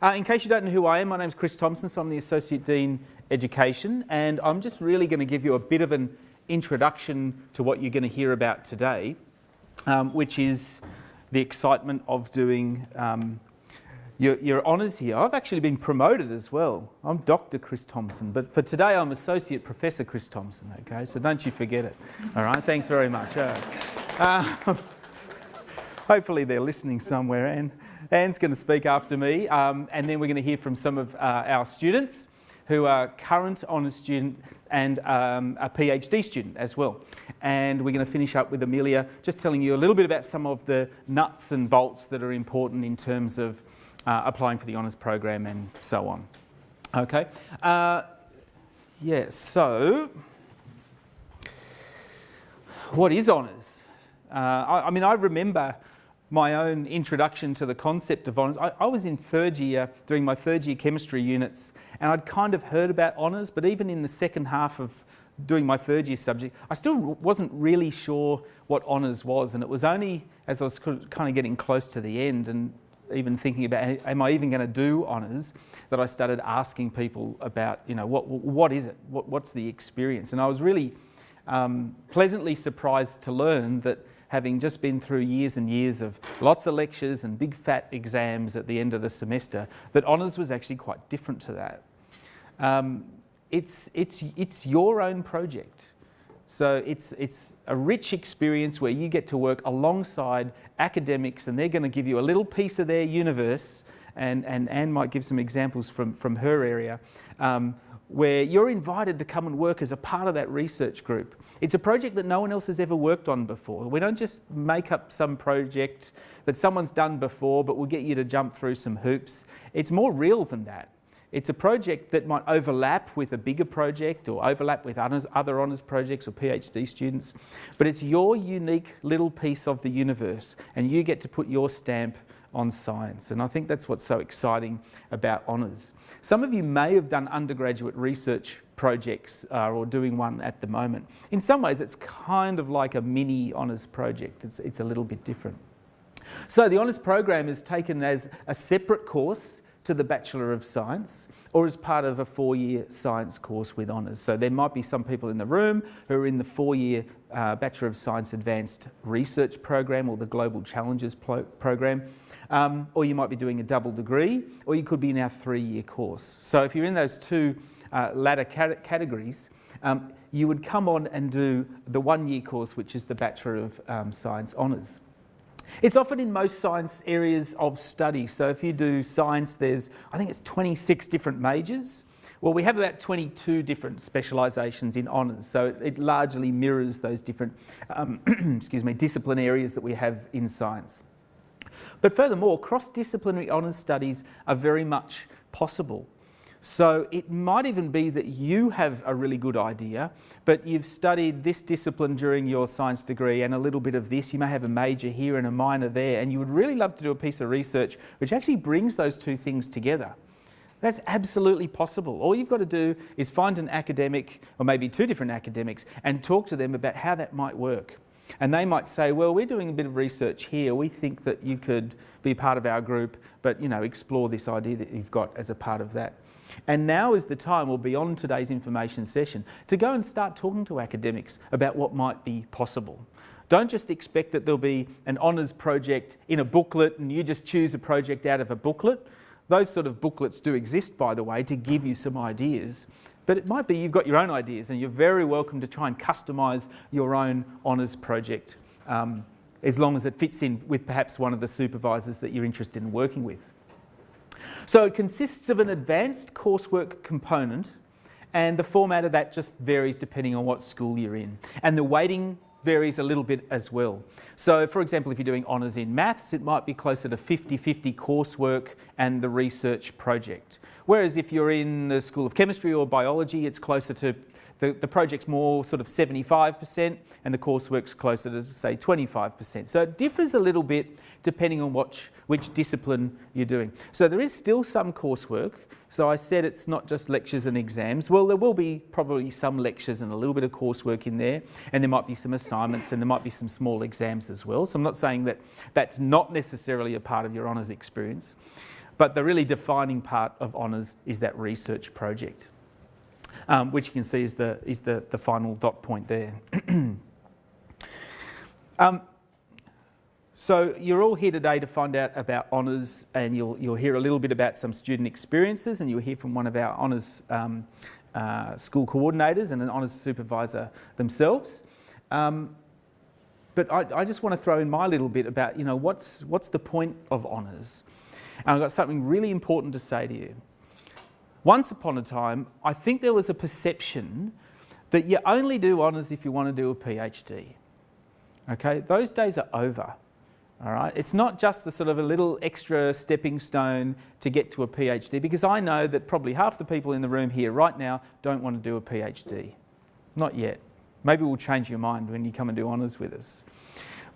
In case you don't know who I am, my name's Chris Thompson, so I'm the Associate Dean Education, and I'm just really going to give you a bit of an introduction to what you're going to hear about today, which is the excitement of doing your honours here. I've actually been promoted as well. I'm Dr. Chris Thompson, but for today I'm Associate Professor Chris Thompson, okay? So don't you forget it. All right, thanks very much. Hopefully they're listening somewhere, and Anne's going to speak after me, and then we're going to hear from some of our students who are current honours student and a PhD student as well. And we're going to finish up with Amelia, just telling you a little bit about some of the nuts and bolts that are important in terms of applying for the honours program and so on. Okay. So what is honours? I mean, I remember my own introduction to the concept of honours. I was in third year, doing my third year chemistry units, and I'd kind of heard about honours, but even in the second half of doing my third year subject, I still wasn't really sure what honours was, and it was only as I was kind of getting close to the end and even thinking about, am I even going to do honours, that I started asking people about, you know, what is it? What's the experience? And I was really pleasantly surprised to learn that, having just been through years and years of lots of lectures and big fat exams at the end of the semester, that honours was actually quite different to that. It's your own project. So it's a rich experience where you get to work alongside academics, and they're going to give you a little piece of their universe, and Anne might give some examples from her area, where you're invited to come and work as a part of that research group. It's a project that no one else has ever worked on before. We don't just make up some project that someone's done before, but we'll get you to jump through some hoops. It's more real than that. It's a project that might overlap with a bigger project or overlap with other honours projects or PhD students, but it's your unique little piece of the universe, and you get to put your stamp on science. And I think that's what's so exciting about honours. Some of you may have done undergraduate research projects or doing one at the moment. In some ways it's kind of like a mini honours project. It's a little bit different. So the honours program is taken as a separate course to the Bachelor of Science, or as part of a 4-year science course with honours. So there might be some people in the room who are in the 4-year Bachelor of Science Advanced Research program, or the Global Challenges program. Or you might be doing a double degree, or you could be in our 3-year course. So if you're in those two latter categories, you would come on and do the 1-year course, which is the Bachelor of Science Honours. It's offered in most science areas of study. So if you do science, I think it's 26 different majors. Well, we have about 22 different specialisations in honours, so it largely mirrors those different discipline areas that we have in science. But furthermore, cross-disciplinary honours studies are very much possible. So it might even be that you have a really good idea, but you've studied this discipline during your science degree and a little bit of this. You may have a major here and a minor there, and you would really love to do a piece of research which actually brings those two things together. That's absolutely possible. All you've got to do is find an academic, or maybe two different academics, and talk to them about how that might work. And they might say, well, we're doing a bit of research here. We think that you could be part of our group, but, you know, explore this idea that you've got as a part of that. And now is the time, or beyond today's information session, to go and start talking to academics about what might be possible. Don't just expect that there'll be an honours project in a booklet and you just choose a project out of a booklet. Those sort of booklets do exist, by the way, to give you some ideas. But it might be you've got your own ideas, and you're very welcome to try and customise your own honours project, as long as it fits in with perhaps one of the supervisors that you're interested in working with. So it consists of an advanced coursework component, and the format of that just varies depending on what school you're in. And the weighting varies a little bit as well. So for example, if you're doing honours in maths, it might be closer to 50-50 coursework and the research project. Whereas if you're in the School of Chemistry or Biology, it's closer to, the project's more sort of 75% and the coursework's closer to, say, 25%. So it differs a little bit depending on which discipline you're doing. So there is still some coursework. So I said it's not just lectures and exams. Well, there will be probably some lectures and a little bit of coursework in there, and there might be some assignments and there might be some small exams as well. So I'm not saying that that's not necessarily a part of your honours experience. But the really defining part of honours is that research project, which you can see is the final dot point there. So you're all here today to find out about honours, and you'll hear a little bit about some student experiences, and you'll hear from one of our honours school coordinators and an honours supervisor themselves. But I just want to throw in my little bit about, what's the point of honours? And I've got something really important to say to you. Once upon a time, I think there was a perception that you only do honours if you want to do a PhD. Okay, those days are over. All right, it's not just the sort of a little extra stepping stone to get to a PhD, because I know that probably half the people in the room here right now don't want to do a PhD. Not yet. Maybe we'll change your mind when you come and do honours with us.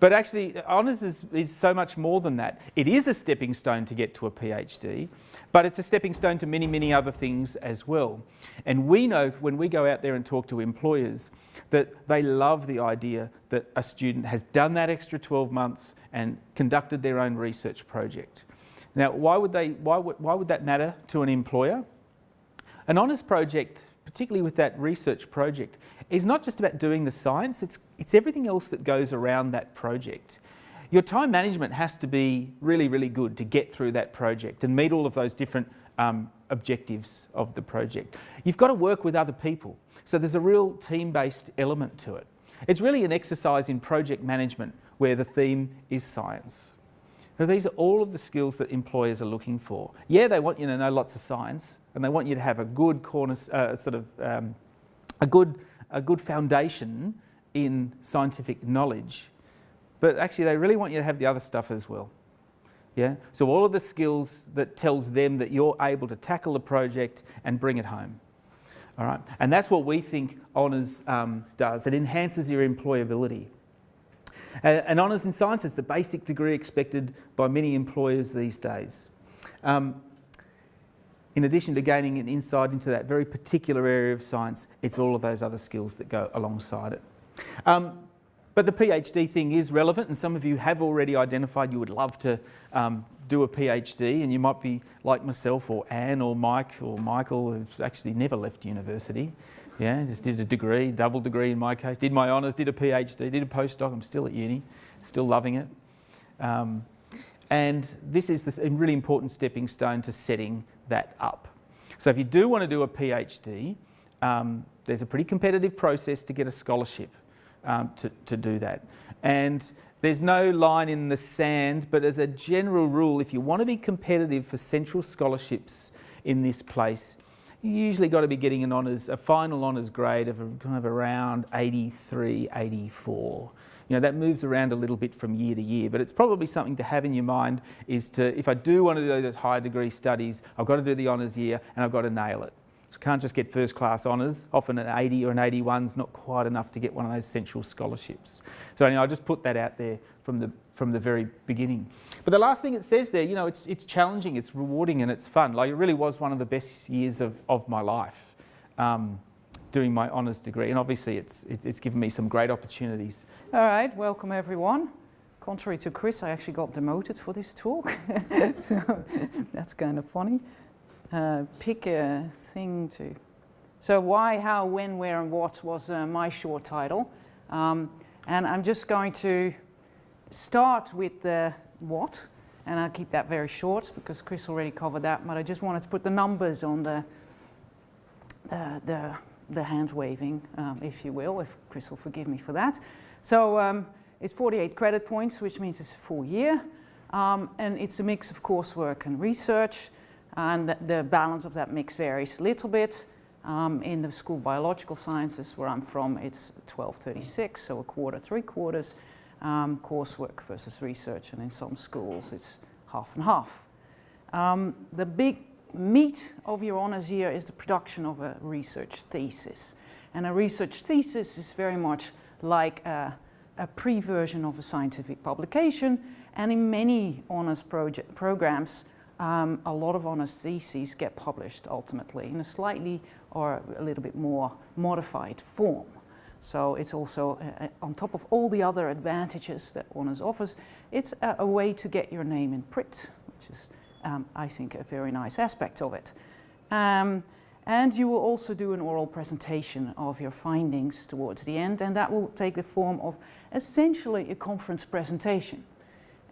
But actually, honours is so much more than that. It is a stepping stone to get to a PhD, but it's a stepping stone to many, many other things as well. And we know when we go out there and talk to employers that they love the idea that a student has done that extra 12 months and conducted their own research project. Now, why would that matter to an employer? An honours project, particularly with that research project, is not just about doing the science, it's everything else that goes around that project. Your time management has to be really, really good to get through that project and meet all of those different objectives of the project. You've got to work with other people, so there's a real team-based element to it. It's really an exercise in project management where the theme is science. Now, these are all of the skills that employers are looking for. Yeah, they want you to know lots of science, and they want you to have a good a good foundation in scientific knowledge, but actually they really want you to have the other stuff as well. Yeah. So all of the skills that tells them that you're able to tackle the project and bring it home. All right, and that's what we think honours does. It enhances your employability. And honours in science is the basic degree expected by many employers these days. In addition to gaining an insight into that very particular area of science, it's all of those other skills that go alongside it. But the PhD thing is relevant, and some of you have already identified you would love to do a PhD, and you might be like myself or Anne or Mike or Michael, who've actually never left university. Yeah, just did a degree, double degree in my case, did my honours, did a PhD, did a postdoc. I'm still at uni, still loving it. And this is a really important stepping stone to setting that up. So if you do want to do a PhD, there's a pretty competitive process to get a scholarship to do that. And there's no line in the sand, but as a general rule, if you want to be competitive for central scholarships in this place, you usually got to be getting a final honours grade of kind of around 83, 84. That moves around a little bit from year to year, but it's probably something to have in your mind is if I do want to do those higher degree studies, I've got to do the honours year and I've got to nail it. So I can't just get first class honours. Often an 80 or an 81 is not quite enough to get one of those central scholarships. So anyway, I'll just put that out there from the very beginning. But the last thing it says there, it's challenging, it's rewarding and it's fun. Like it really was one of the best years of my life. Doing my honours degree, and obviously it's given me some great opportunities. All right, welcome everyone. Contrary to Chris, I actually got demoted for this talk, so that's kind of funny. Pick a thing to... So why, how, when, where and what was my short title. And I'm just going to start with the what, and I'll keep that very short because Chris already covered that, but I just wanted to put the numbers on the hand waving, if you will, if Chris will forgive me for that. So it's 48 credit points, which means it's a full year. And it's a mix of coursework and research. And the balance of that mix varies a little bit. In the School of Biological Sciences, where I'm from, it's 12/36, so a quarter, 3/4, coursework versus research. And in some schools, it's half and half. The big meat of your honours year is the production of a research thesis. And a research thesis is very much like a pre-version of a scientific publication, and in many honours programs, a lot of honours theses get published ultimately in a slightly or a little bit more modified form. So it's also, on top of all the other advantages that honours offers, it's a way to get your name in print, which is I think, a very nice aspect of it. And you will also do an oral presentation of your findings towards the end, and that will take the form of essentially a conference presentation.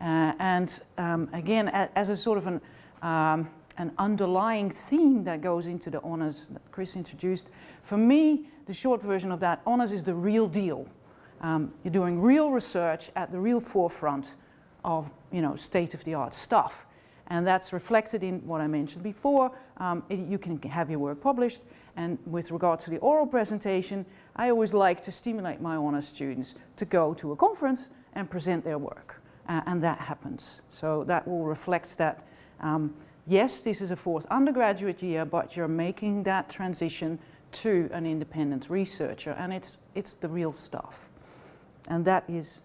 Again, as a sort of an underlying theme that goes into the honours that Chris introduced, for me, the short version of that, honours is the real deal. You're doing real research at the real forefront of, state-of-the-art stuff. And that's reflected in what I mentioned before. You can have your work published. And with regard to the oral presentation, I always like to stimulate my honours students to go to a conference and present their work. And that happens. So that will reflect that, yes, this is a fourth undergraduate year, but you're making that transition to an independent researcher. And it's the real stuff. And that is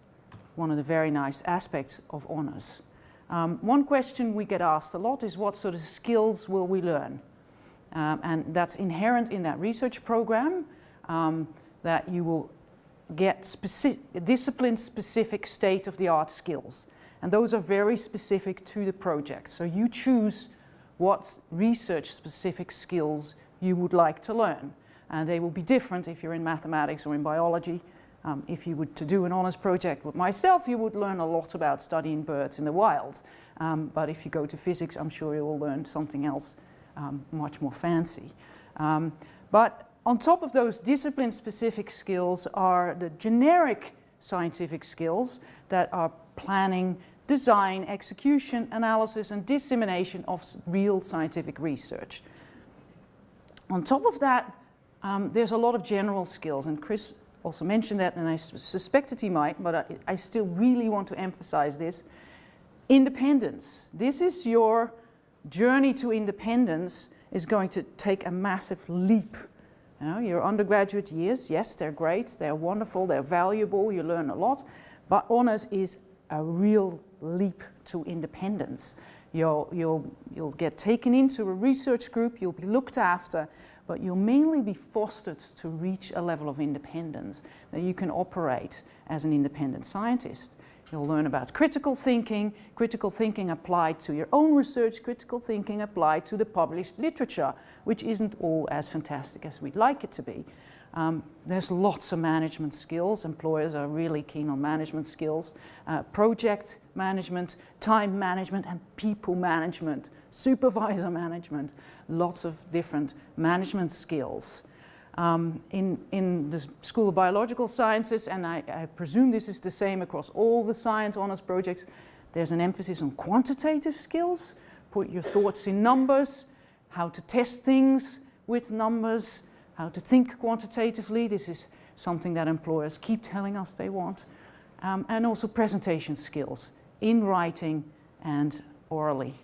one of the very nice aspects of honours. One question we get asked a lot is what sort of skills will we learn? And that's inherent in that research program, that you will get discipline-specific state-of-the-art skills. And those are very specific to the project. So you choose what research-specific skills you would like to learn. And they will be different if you're in mathematics or in biology. If you were to do an honours project with myself, you would learn a lot about studying birds in the wild. But if you go to physics, I'm sure you will learn something else much more fancy. But on top of those discipline-specific skills are the generic scientific skills that are planning, design, execution, analysis, and dissemination of real scientific research. On top of that, there's a lot of general skills, and Chris also mentioned that, and I suspected he might, but I still really want to emphasize this. Independence. This is your journey to independence is going to take a massive leap. Your undergraduate years, yes, they're great, they're wonderful, they're valuable, you learn a lot, but honours is a real leap to independence. You'll get taken into a research group, you'll be looked after, but you'll mainly be fostered to reach a level of independence that you can operate as an independent scientist. You'll learn about critical thinking applied to your own research, critical thinking applied to the published literature, which isn't all as fantastic as we'd like it to be. There's lots of management skills. Employers are really keen on management skills. Project management, time management, and people management, supervisor management, lots of different management skills. In the School of Biological Sciences, and I presume this is the same across all the science honours projects, there's an emphasis on quantitative skills, put your thoughts in numbers, how to test things with numbers, how to think quantitatively. This is something that employers keep telling us they want. And also presentation skills in writing and orally,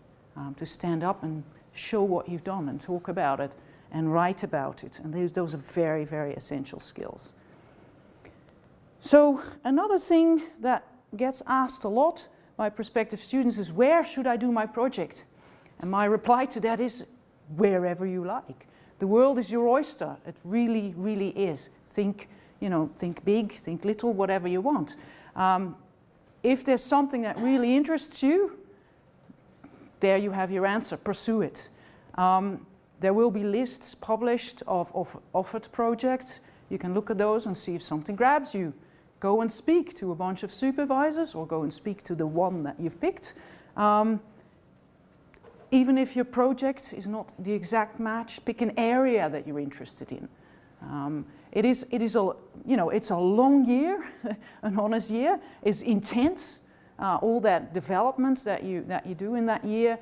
to stand up and show what you've done and talk about it and write about it. And those are very, very essential skills. So another thing that gets asked a lot by prospective students is, where should I do my project? And my reply to that is, wherever you like. The world is your oyster. It really, really is. Think big, think little, whatever you want. If there's something that really interests you, there you have your answer. Pursue it. There will be lists published of offered projects. You can look at those and see if something grabs you. Go and speak to a bunch of supervisors, or go and speak to the one that you've picked. Even if your project is not the exact match, pick an area that you're interested in. It's a long year, an honours year. It's intense. All that development that you do in that year.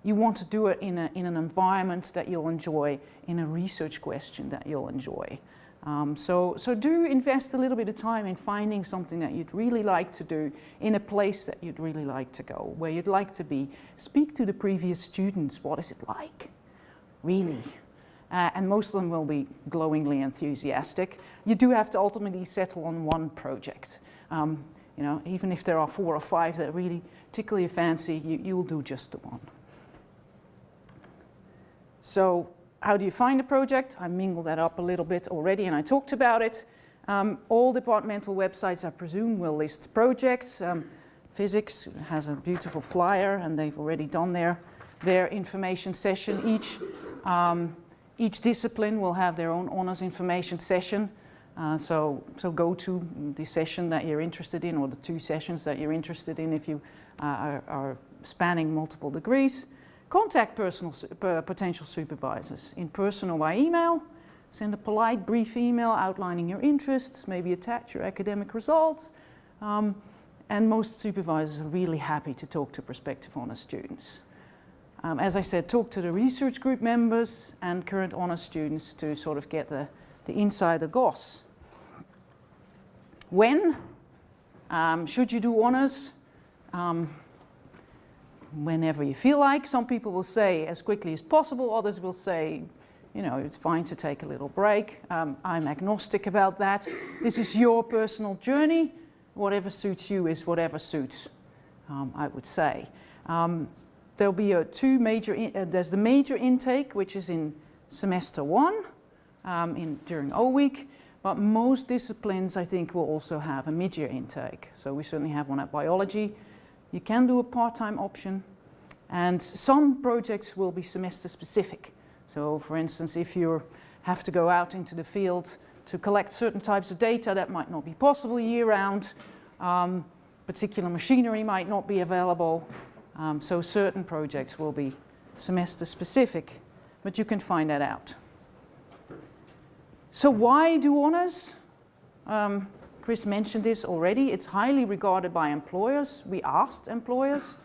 You want to do it in an environment that you'll enjoy, in a research question that you'll enjoy. So do invest a little bit of time in finding something that you'd really like to do, in a place that you'd really like to go, where you'd like to be. Speak to the previous students. What is it like? Really? And most of them will be glowingly enthusiastic. You do have to ultimately settle on one project. Even if there are 4 or 5 that really tickle your fancy, you will do just the one. So how do you find a project? I mingled that up a little bit already, and I talked about it. All departmental websites, I presume, will list projects. Physics has a beautiful flyer, and they've already done their information session. Each discipline will have their own honors information session. So go to the session that you're interested in, or the 2 sessions that you're interested in if you are spanning multiple degrees. Contact potential supervisors in person or by email. Send a polite, brief email outlining your interests, maybe attach your academic results. And most supervisors are really happy to talk to prospective honors students. As I said, talk to the research group members and current honors students to sort of get the insider goss. When should you do honors? Whenever you feel like. Some people will say as quickly as possible, others will say, you know, it's fine to take a little break. I'm agnostic about that. This is your personal journey. Whatever suits you is whatever suits, I would say. There'll be there's the major intake, which is in semester 1, during O week, but most disciplines, I think, will also have a mid-year intake. So we certainly have one at biology. You can do a part-time option, and some projects will be semester specific. So for instance, if you have to go out into the field to collect certain types of data, that might not be possible year-round. Particular machinery might not be available. So certain projects will be semester specific, but you can find that out. So why do honors? Chris mentioned this already. It's highly regarded by employers. We asked employers.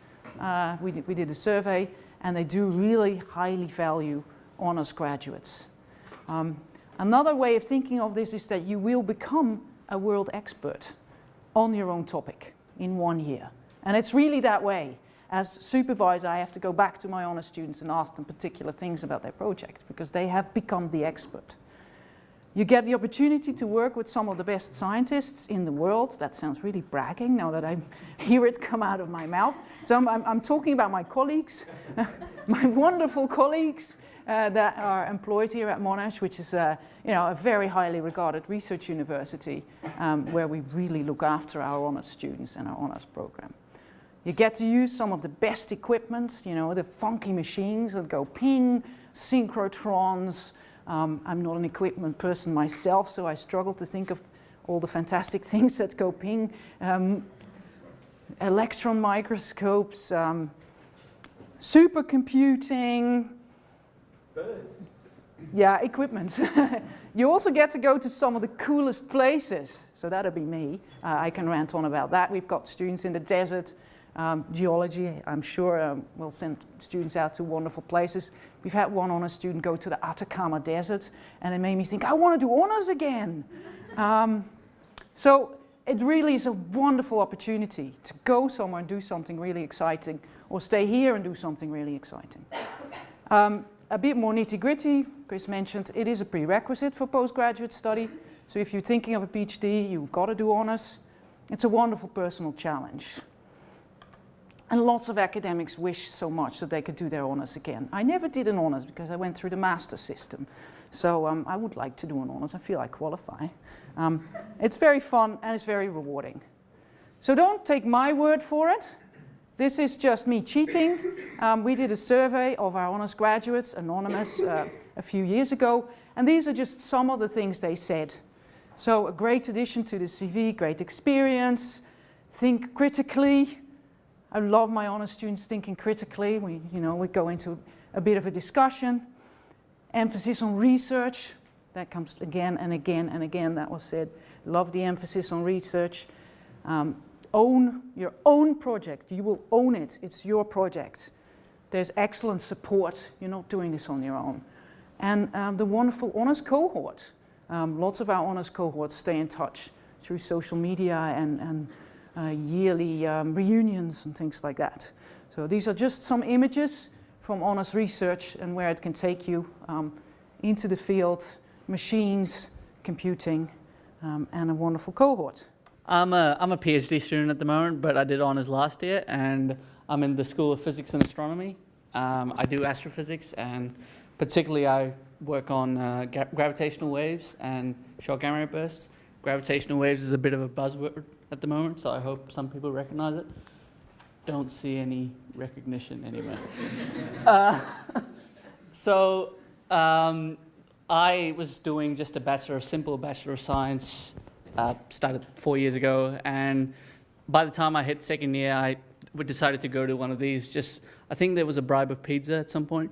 We did a survey, and they do really highly value honors graduates. Another way of thinking of this is that you will become a world expert on your own topic in 1 year. And it's really that way. As supervisor, I have to go back to my honors students and ask them particular things about their project because they have become the expert. You get the opportunity to work with some of the best scientists in the world. That sounds really bragging now that I hear it come out of my mouth. So I'm talking about my colleagues, my wonderful colleagues that are employed here at Monash, which is a very highly regarded research university where we really look after our honors students and our honors program. You get to use some of the best equipment, the funky machines that go ping, synchrotrons. I'm not an equipment person myself, so I struggle to think of all the fantastic things that go ping. Electron microscopes, supercomputing. Birds. Yeah, equipment. You also get to go to some of the coolest places. So that'll be me. I can rant on about that. We've got students in the desert. Geology, I'm sure we'll send students out to wonderful places. We've had one honors student go to the Atacama Desert, and it made me think, I want to do honors again. So it really is a wonderful opportunity to go somewhere and do something really exciting, or stay here and do something really exciting. A bit more nitty-gritty, Chris mentioned, it is a prerequisite for postgraduate study. So if you're thinking of a PhD, you've got to do honors. It's a wonderful personal challenge. And lots of academics wish so much that they could do their honors again. I never did an honors because I went through the master system. So I would like to do an honors. I feel I qualify. It's very fun and it's very rewarding. So don't take my word for it. This is just me cheating. We did a survey of our honors graduates, anonymous, a few years ago. And these are just some of the things they said. So a great addition to the CV, great experience, think critically. I love my honors students thinking critically. We go into a bit of a discussion. Emphasis on research. That comes again and again and again. That was said. Love the emphasis on research. Own your own project. You will own it. It's your project. There's excellent support. You're not doing this on your own. And the wonderful honors cohort. Lots of our honors cohorts stay in touch through social media and yearly reunions and things like that. So these are just some images from honors research and where it can take you into the field, machines, computing, and a wonderful cohort. I'm a PhD student at the moment, but I did honors last year, and I'm in the School of Physics and Astronomy. I do astrophysics, and particularly I work on gravitational waves and short gamma ray bursts. Gravitational waves is a bit of a buzzword at the moment, so I hope some people recognize it. don't see any recognition anywhere. So I was doing just a simple Bachelor of Science, started 4 years ago, and by the time I hit second year, I decided to go to one of these. I think there was a bribe of pizza at some point.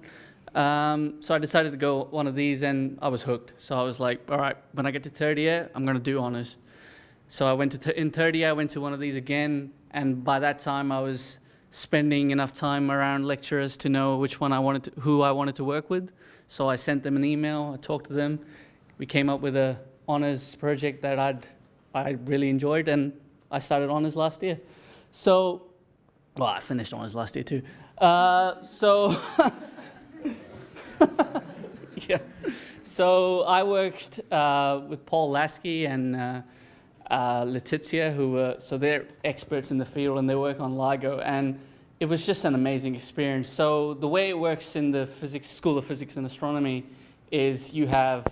So I decided to go one of these, and I was hooked. So I was like, all right, when I get to third year, I'm going to do honours. So I went in third year, I went to one of these again, and by that time I was spending enough time around lecturers to know who I wanted to work with. So I sent them an email, I talked to them, we came up with a honours project that I really enjoyed, and I started honours last year. I finished honours last year too. Yeah. So I worked with Paul Lasky and Letizia, so they're experts in the field and they work on LIGO, and it was just an amazing experience. So the way it works in the School of Physics and Astronomy is you have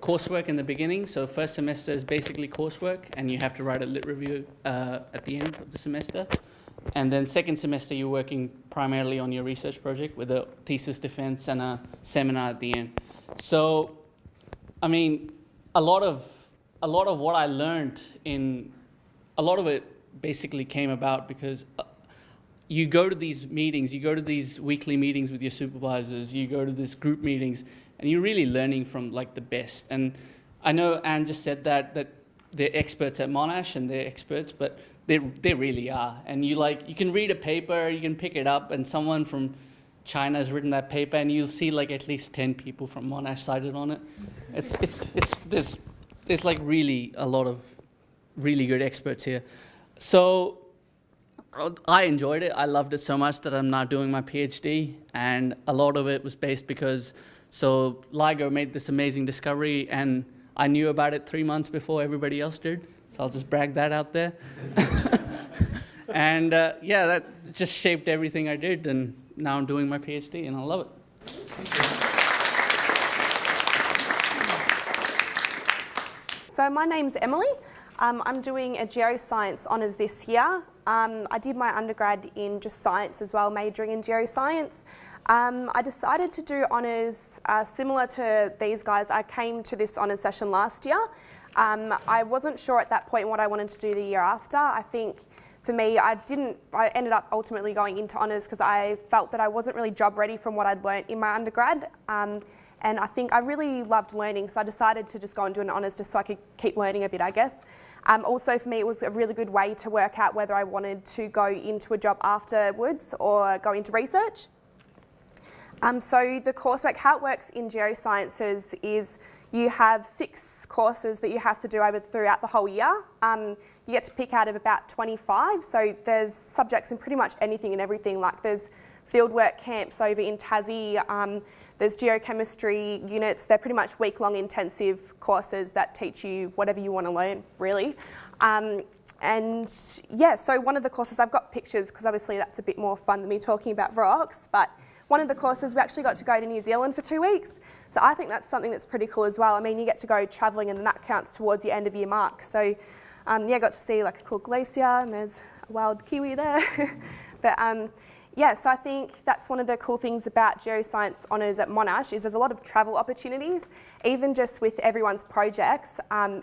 coursework in the beginning. So first semester is basically coursework, and you have to write a lit review at the end of the semester. And then second semester, you're working primarily on your research project with a thesis defense and a seminar at the end. So, I mean, a lot of what I learned a lot of it basically came about because you go to these meetings, you go to these weekly meetings with your supervisors, you go to these group meetings, and you're really learning from like the best. And I know Anne just said that they're experts at Monash and they're experts, but they really are. And you can read a paper, you can pick it up, and someone from China has written that paper, and you'll see like at least 10 people from Monash cited on it. There's like really a lot of really good experts here. So I enjoyed it. I loved it so much that I'm now doing my PhD, and a lot of it was based because LIGO made this amazing discovery, and I knew about it 3 months before everybody else did. So I'll just brag that out there. And that just shaped everything I did, and now I'm doing my PhD, and I love it. So my name's Emily. I'm doing a geoscience honours this year. I did my undergrad in just science as well, majoring in geoscience. I decided to do honours similar to these guys. I came to this honours session last year. I wasn't sure at that point what I wanted to do the year after. I think for me, I ended up ultimately going into honours because I felt that I wasn't really job ready from what I'd learnt in my undergrad. And I think I really loved learning, so I decided to just go and do an honours just so I could keep learning a bit, I guess. Also for me, it was a really good way to work out whether I wanted to go into a job afterwards or go into research. So the coursework, how it works in geosciences is you have 6 courses that you have to do throughout the whole year. You get to pick out of about 25, so there's subjects in pretty much anything and everything. Like there's fieldwork camps over in Tassie, there's geochemistry units. They're pretty much week-long intensive courses that teach you whatever you want to learn, really. So one of the courses, I've got pictures because obviously that's a bit more fun than me talking about rocks, but one of the courses we actually got to go to New Zealand for 2 weeks. So I think that's something that's pretty cool as well. I mean, you get to go travelling and that counts towards your end of year mark. So I got to see like a cool glacier and there's a wild kiwi there. But so I think that's one of the cool things about geoscience honours at Monash is there's a lot of travel opportunities, even just with everyone's projects.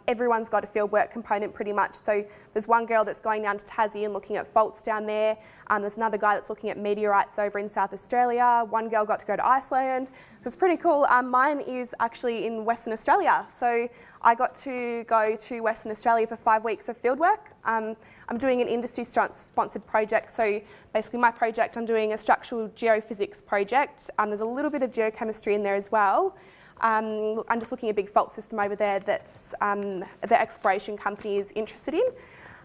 Everyone's got a fieldwork component pretty much. So there's one girl that's going down to Tassie and looking at faults down there. There's another guy that's looking at meteorites over in South Australia. One girl got to go to Iceland. So it's pretty cool. Mine is actually in Western Australia. So I got to go to Western Australia for 5 weeks of fieldwork. I'm doing an industry-sponsored project. So basically my project, I'm doing a structural geophysics project. There's a little bit of geochemistry in there as well. I'm just looking at a big fault system over there that's the exploration company is interested in.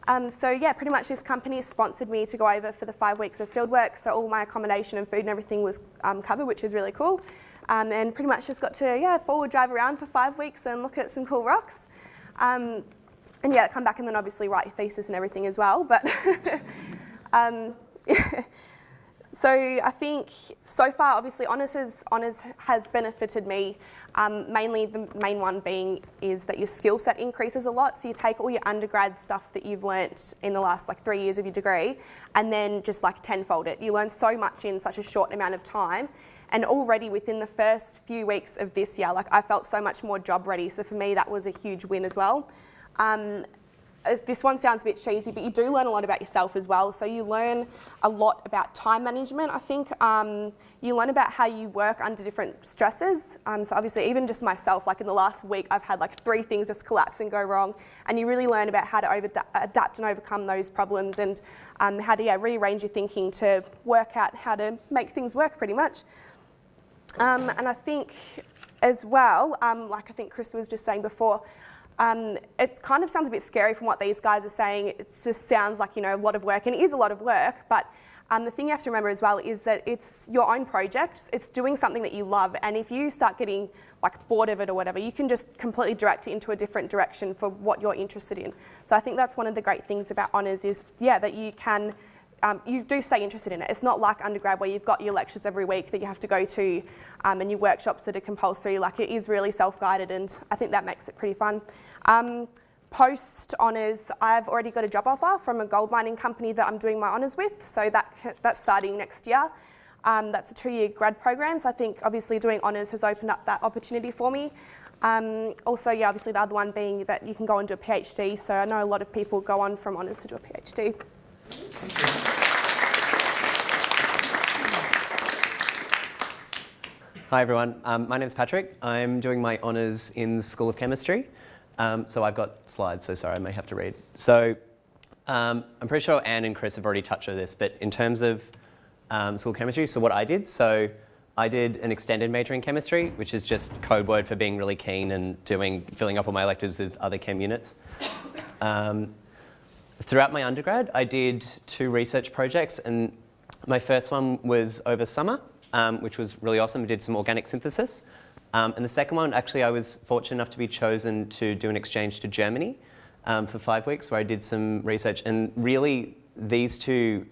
Pretty much this company sponsored me to go over for the 5 weeks of fieldwork. So all my accommodation and food and everything was covered, which is really cool. And pretty much just got to forward drive around for 5 weeks and look at some cool rocks. Come back and then obviously write your thesis and everything as well. But So I think so far, obviously, honours has benefited me. Mainly the main one being is that your skill set increases a lot. So you take all your undergrad stuff that you've learnt in the last 3 years of your degree and then just tenfold it. You learn so much in such a short amount of time. And already within the first few weeks of this year, I felt so much more job ready. So for me, that was a huge win as well. This one sounds a bit cheesy, but you do learn a lot about yourself as well. So you learn a lot about time management, I think. You learn about how you work under different stresses. So obviously, even just myself, in the last week, I've had 3 things just collapse and go wrong. And you really learn about how to adapt and overcome those problems and how to rearrange your thinking to work out how to make things work pretty much. And I think as well, like I think Chris was just saying before, it kind of sounds a bit scary from what these guys are saying. It just sounds like, a lot of work, and it is a lot of work, but the thing you have to remember as well is that it's your own project. It's doing something that you love, and if you start getting bored of it or whatever, you can just completely direct it into a different direction for what you're interested in. So I think that's one of the great things about honours is, that you can you do stay interested in it. It's not like undergrad where you've got your lectures every week that you have to go to and your workshops that are compulsory. It is really self-guided, and I think that makes it pretty fun. Post-honours, I've already got a job offer from a gold mining company that I'm doing my honours with, so that's starting next year. That's a 2-year grad program, so I think obviously doing honours has opened up that opportunity for me. Also, obviously the other one being that you can go on to a PhD, so I know a lot of people go on from honours to do a PhD. Hi everyone, my name is Patrick. I'm doing my honours in the School of Chemistry. So I've got slides, so sorry, I may have to read. So I'm pretty sure Anne and Chris have already touched on this, but in terms of School of Chemistry, so what I did an extended major in chemistry, which is just code word for being really keen and filling up all my electives with other chem units. Throughout my undergrad, I did 2 research projects, and my first one was over summer, which was really awesome. We did some organic synthesis. And the second one, actually, I was fortunate enough to be chosen to do an exchange to Germany for 5 weeks, where I did some research. And really, these 2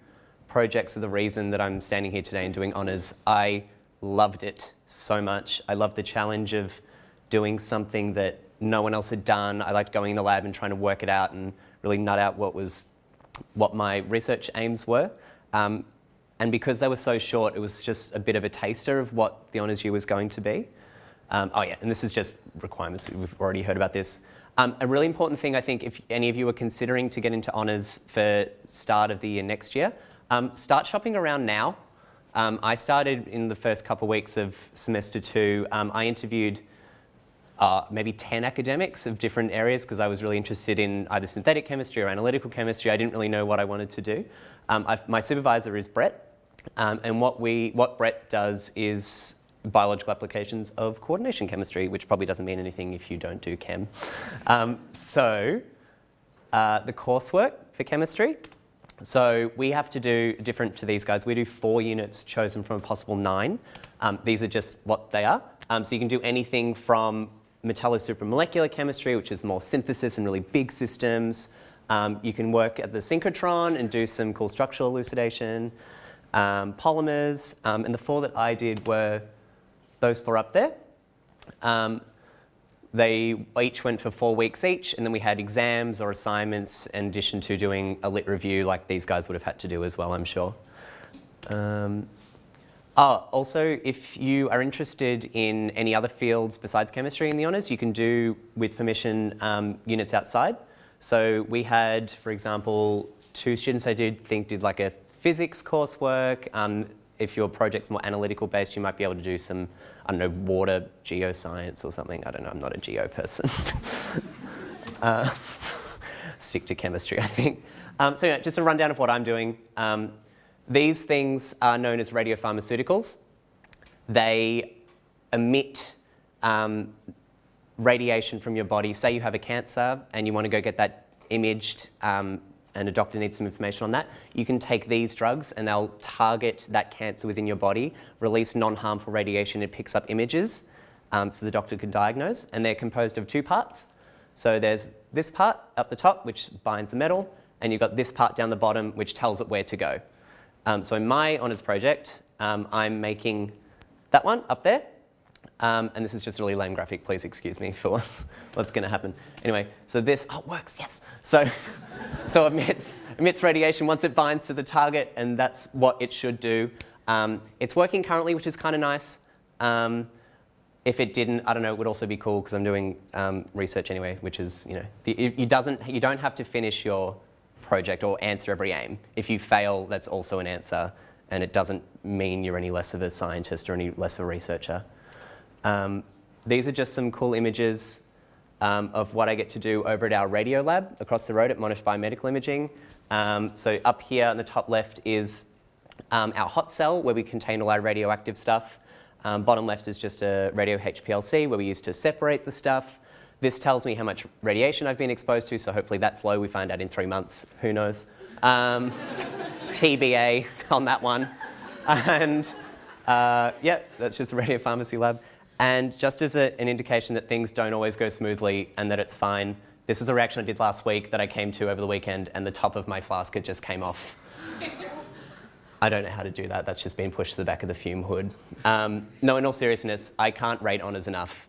projects are the reason that I'm standing here today and doing honours. I loved it so much. I loved the challenge of doing something that no one else had done. I liked going in the lab and trying to work it out and really nut out what my research aims were. And because they were so short, it was just a bit of a taster of what the honours year was going to be. And this is just requirements. We've already heard about this. A really important thing, I think, if any of you are considering to get into honours for start of the year next year, start shopping around now. I started in the first couple of weeks of semester 2. I interviewed maybe 10 academics of different areas because I was really interested in either synthetic chemistry or analytical chemistry. I didn't really know what I wanted to do. My supervisor is Brett, and what Brett does is biological applications of coordination chemistry, which probably doesn't mean anything if you don't do chem. The coursework for chemistry. So we have to do, different to these guys, we do 4 units chosen from a possible 9. These are just what they are. So you can do anything from metallo-supramolecular chemistry, which is more synthesis and really big systems. You can work at the synchrotron and do some cool structural elucidation, polymers, and the 4 that I did were those 4 up there. They each went for 4 weeks each, and then we had exams or assignments in addition to doing a lit review like these guys would have had to do as well, I'm sure. Also, if you are interested in any other fields besides chemistry in the honours, you can do, with permission, units outside. So we had, for example, 2 students I did like a physics coursework. If your project's more analytical based, you might be able to do some, I don't know, water geoscience or something. I don't know, I'm not a geo person. Stick to chemistry, I think. So yeah, just a rundown of what I'm doing. These things are known as radiopharmaceuticals. They emit radiation from your body. Say you have a cancer and you want to go get that imaged, and a doctor needs some information on that, you can take these drugs and they'll target that cancer within your body, release non-harmful radiation, it picks up images so the doctor can diagnose, and they're composed of 2 parts. So there's this part up the top, which binds the metal, and you've got this part down the bottom, which tells it where to go. So in my honours project, I'm making that one up there. And this is just a really lame graphic, please excuse me for what's going to happen. Anyway, so this, oh, it works, yes. So emits radiation once it binds to the target, and that's what it should do. It's working currently, which is kind of nice. If it didn't, I don't know, it would also be cool because I'm doing research anyway, which is, you know, you don't have to finish your project or answer every aim. If you fail, that's also an answer, and it doesn't mean you're any less of a scientist or any less of a researcher. These are just some cool images of what I get to do over at our radio lab across the road at Monash Biomedical Imaging. So up here on the top left is our hot cell where we contain all our radioactive stuff. Bottom left is just a radio HPLC where we use to separate the stuff. This tells me how much radiation I've been exposed to, so hopefully that's low. We find out in 3 months, who knows. TBA on that one. And yeah, that's just a radiopharmacy lab. And just as an indication that things don't always go smoothly and that it's fine, this is a reaction I did last week that I came to over the weekend, and the top of my flask just came off. I don't know how to do that. That's just been pushed to the back of the fume hood. No, in all seriousness, I can't rate honours enough.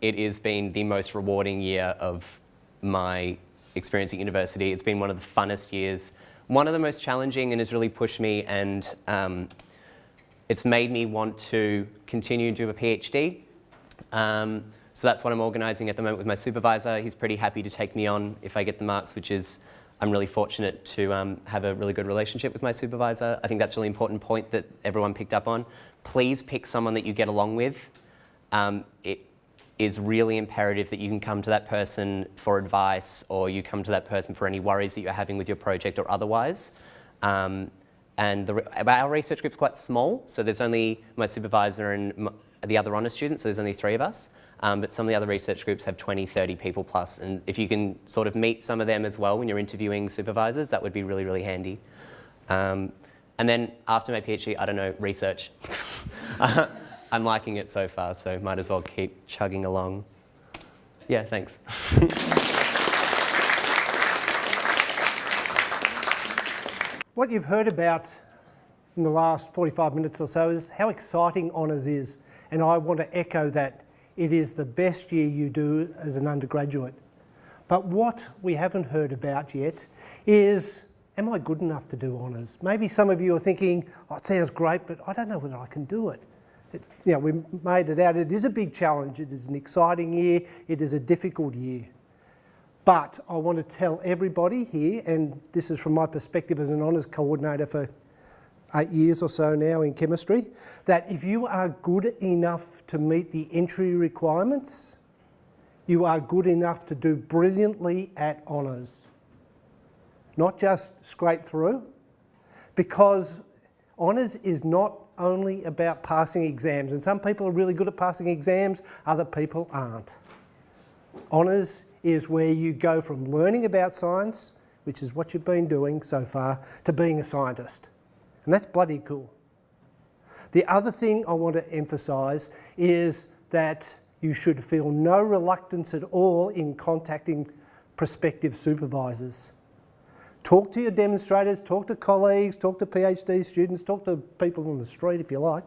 It has been the most rewarding year of my experience at university. It's been one of the funnest years, one of the most challenging, and has really pushed me, and it's made me want to continue to do a PhD. So that's what I'm organising at the moment with my supervisor. He's pretty happy to take me on if I get the marks, which is, I'm really fortunate to have a really good relationship with my supervisor. I think that's a really important point that everyone picked up on. Please pick someone that you get along with. It is really imperative that you can come to that person for advice, or you come to that person for any worries that you're having with your project or otherwise. And our research group's quite small, so there's only my supervisor and the other honours students, so there's only 3 of us. But some of the other research groups have 20, 30 people plus, and if you can sort of meet some of them as well when you're interviewing supervisors, that would be really, really handy. And then after my PhD, I don't know, research. I'm liking it so far, so might as well keep chugging along. Yeah, thanks. What you've heard about in the last 45 minutes or so is how exciting honours is, and I want to echo that. It is the best year you do as an undergraduate. But what we haven't heard about yet is, am I good enough to do honours? Maybe some of you are thinking, oh, it sounds great, but I don't know whether I can do it. You know, we made it out. It is a big challenge. It is an exciting year. It is a difficult year. But I want to tell everybody here, and this is from my perspective as an honours coordinator for 8 years or so now in chemistry, that if you are good enough to meet the entry requirements, you are good enough to do brilliantly at honours. Not just scrape through, because honours is not only about passing exams, and some people are really good at passing exams, other people aren't. Honours is where you go from learning about science, which is what you've been doing so far, to being a scientist. And that's bloody cool. The other thing I want to emphasise is that you should feel no reluctance at all in contacting prospective supervisors. Talk to your demonstrators, talk to colleagues, talk to PhD students, talk to people on the street if you like,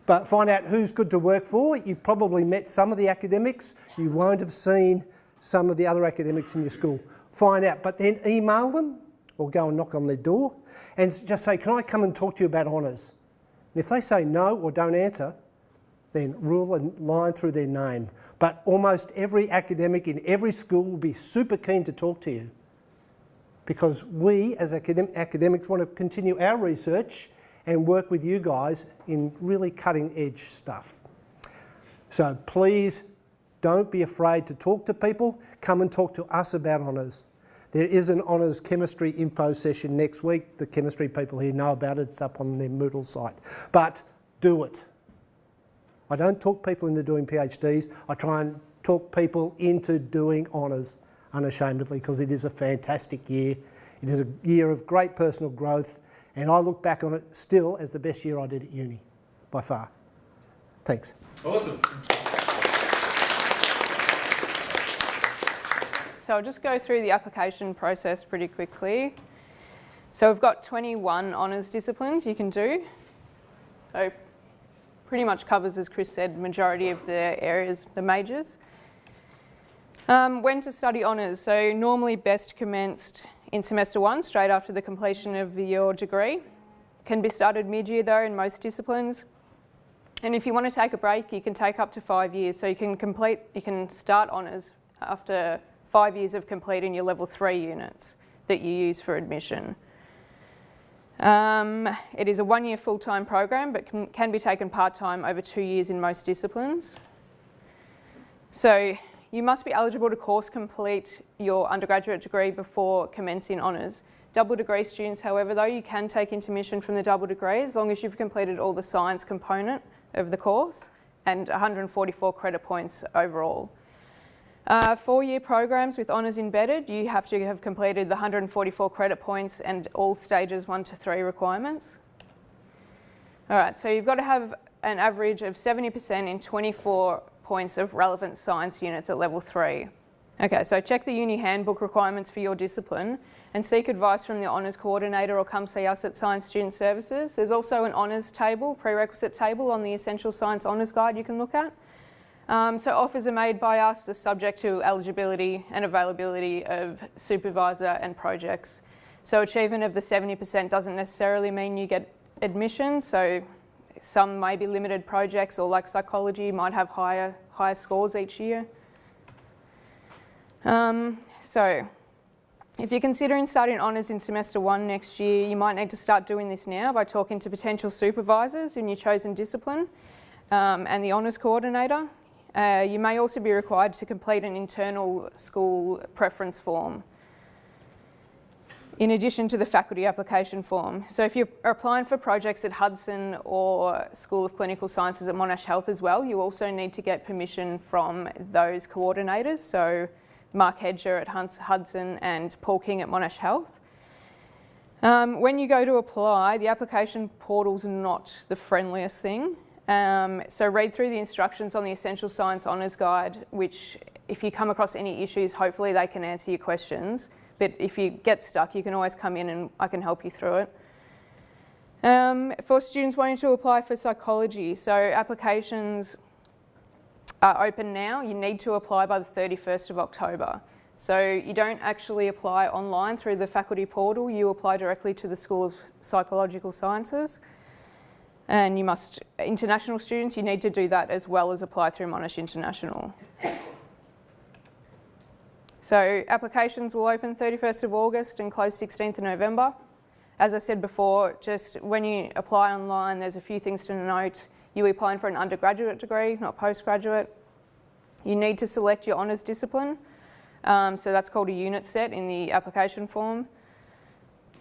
but find out who's good to work for. You've probably met some of the academics. You won't have seen some of the other academics in your school. Find out, but then email them or go and knock on their door and just say, can I come and talk to you about honours? And if they say no or don't answer, then rule a line through their name. But almost every academic in every school will be super keen to talk to you, because we as academics want to continue our research and work with you guys in really cutting edge stuff. So please don't be afraid to talk to people. Come and talk to us about honours. There is an honours chemistry info session next week. The chemistry people here know about it. It's up on their Moodle site. But do it. I don't talk people into doing PhDs. I try and talk people into doing honours unashamedly, because it is a fantastic year. It is a year of great personal growth, and I look back on it still as the best year I did at uni, by far. Thanks. Awesome. So I'll just go through the application process pretty quickly. So we've got 21 honours disciplines you can do. So pretty much covers, as Chris said, majority of the areas, the majors. When to study honours. So normally best commenced in semester 1, straight after the completion of your degree. Can be started mid-year though in most disciplines. And if you want to take a break, you can take up to 5 years. So you can start honours after 5 years of completing your level 3 units that you use for admission. It is a 1-year full-time program, but can be taken part-time over 2 years in most disciplines. So you must be eligible to course complete your undergraduate degree before commencing honours. Double degree students, however, though, you can take intermission from the double degree as long as you've completed all the science component of the course and 144 credit points overall. 4-year programs with honours embedded, you have to have completed the 144 credit points and all stages 1 to 3 requirements. All right, so you've got to have an average of 70% in 24 points of relevant science units at level 3. Okay, so check the uni handbook requirements for your discipline and seek advice from the honours coordinator or come see us at Science Student Services. There's also an honours table, prerequisite table on the Essential Science Honours Guide you can look at. So offers are made by us, they're subject to eligibility and availability of supervisor and projects. So achievement of the 70% doesn't necessarily mean you get admission, so some may be limited projects, or like psychology might have higher scores each year. So if you're considering starting honours in semester 1 next year, you might need to start doing this now by talking to potential supervisors in your chosen discipline and the honours coordinator. You may also be required to complete an internal school preference form in addition to the faculty application form. So if you're applying for projects at Hudson or School of Clinical Sciences at Monash Health as well, you also need to get permission from those coordinators. So Mark Hedger at Hudson and Paul King at Monash Health. When you go to apply, the application portal's not the friendliest thing. So read through the instructions on the Essential Science Honours Guide, which if you come across any issues, hopefully they can answer your questions. But if you get stuck, you can always come in and I can help you through it. For students wanting to apply for psychology, so applications are open now. You need to apply by the 31st of October. So you don't actually apply online through the faculty portal, you apply directly to the School of Psychological Sciences. And you must, international students, you need to do that as well as apply through Monash International. So applications will open 31st of August and close 16th of November. As I said before, just when you apply online, there's a few things to note. You'll be applying for an undergraduate degree, not postgraduate. You need to select your honours discipline. So that's called a unit set in the application form.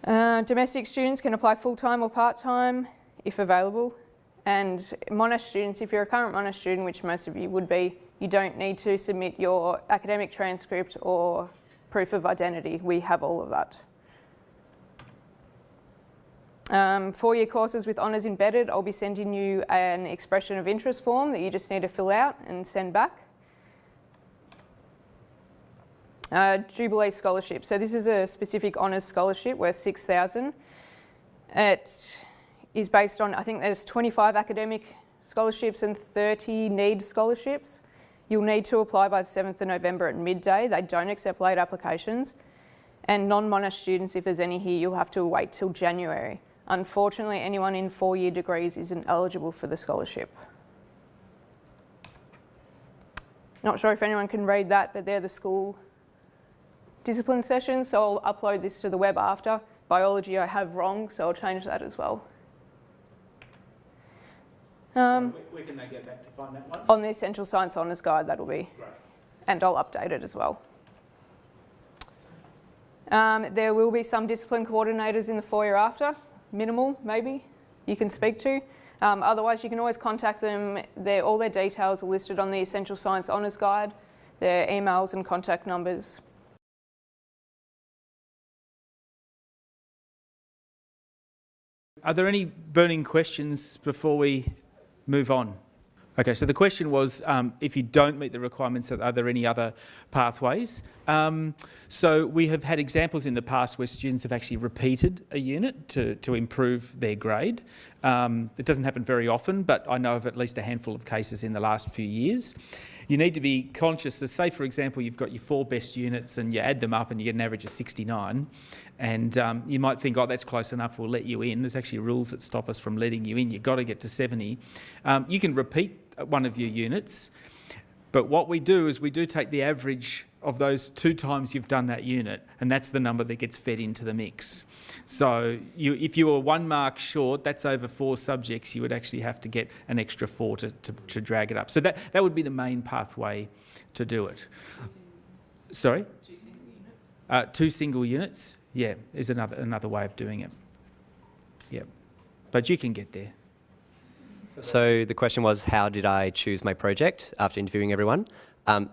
Domestic students can apply full-time or part-time if available. And Monash students, if you're a current Monash student, which most of you would be, you don't need to submit your academic transcript or proof of identity. We have all of that. 4-year courses with honours embedded, I'll be sending you an expression of interest form that you just need to fill out and send back. Jubilee Scholarship. So this is a specific honours scholarship worth $6,000. It is based on, I think there's 25 academic scholarships and 30 need scholarships. You'll need to apply by the 7th of November at midday. They don't accept late applications. And non-Monash students, if there's any here, you'll have to wait till January. Unfortunately, anyone in 4-year degrees isn't eligible for the scholarship. Not sure if anyone can read that, but they're the school discipline sessions, so I'll upload this to the web after. Biology I have wrong, so I'll change that as well. Where can they get back to find that one? On the Essential Science Honours Guide, that'll be. Right. And I'll update it as well. There will be some discipline coordinators in the foyer after, minimal maybe, you can speak to. Otherwise, you can always contact them. All their details are listed on the Essential Science Honours Guide, their emails and contact numbers. Are there any burning questions before we move on? Okay, so the question was, if you don't meet the requirements, are there any other pathways? So we have had examples in the past where students have actually repeated a unit to improve their grade. It doesn't happen very often, but I know of at least a handful of cases in the last few years. You need to be conscious that, say, for example, you've got your 4 best units and you add them up and you get an average of 69, and you might think, oh, that's close enough, we'll let you in. There's actually rules that stop us from letting you in. You've got to get to 70. You can repeat one of your units, but what we do is we do take the average of those 2 times you've done that unit, and that's the number that gets fed into the mix. So if you were 1 mark short, that's over 4 subjects, you would actually have to get an extra 4 to drag it up. So that would be the main pathway to do it. Sorry? 2 single units? 2 single units, yeah, is another way of doing it. Yeah, but you can get there. So the question was, how did I choose my project after interviewing everyone?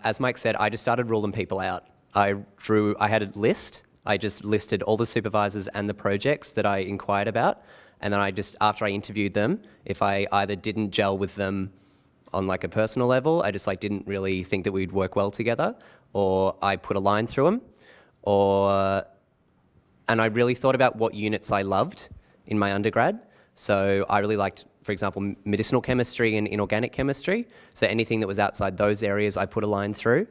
As Mike said, I just started ruling people out. I had a list. I just listed all the supervisors and the projects that I inquired about. And then after I interviewed them, if I either didn't gel with them on like a personal level, I just didn't really think that we'd work well together, or I put a line through them, and I really thought about what units I loved in my undergrad. So I really liked, for example, medicinal chemistry and inorganic chemistry. So anything that was outside those areas, I put a line through.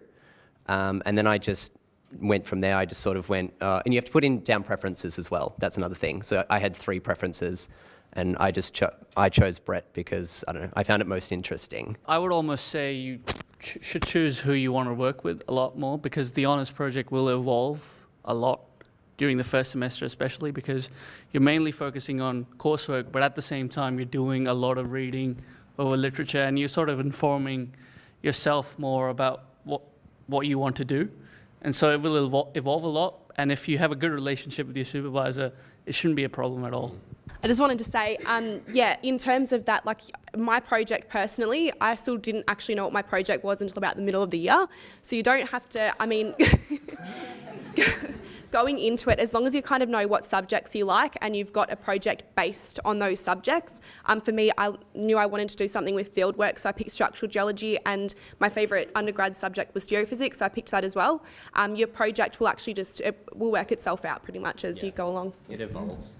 And then I just went from there. I just sort of went, and you have to put in down preferences as well. That's another thing. So I had 3 preferences, and I chose Brett because, I don't know, I found it most interesting. I would almost say you should choose who you want to work with a lot more, because the honours project will evolve a lot during the first semester, especially because you're mainly focusing on coursework, but at the same time you're doing a lot of reading over literature, and you're sort of informing yourself more about what you want to do. And so it will evolve a lot, and if you have a good relationship with your supervisor, it shouldn't be a problem at all. I just wanted to say, in terms of that, my project personally, I still didn't actually know what my project was until about the middle of the year. So you don't have to, going into it, as long as you kind of know what subjects you like and you've got a project based on those subjects. For me, I knew I wanted to do something with fieldwork, so I picked structural geology, and my favourite undergrad subject was geophysics, so I picked that as well. Your project will actually will work itself out pretty much as you go along. It evolves.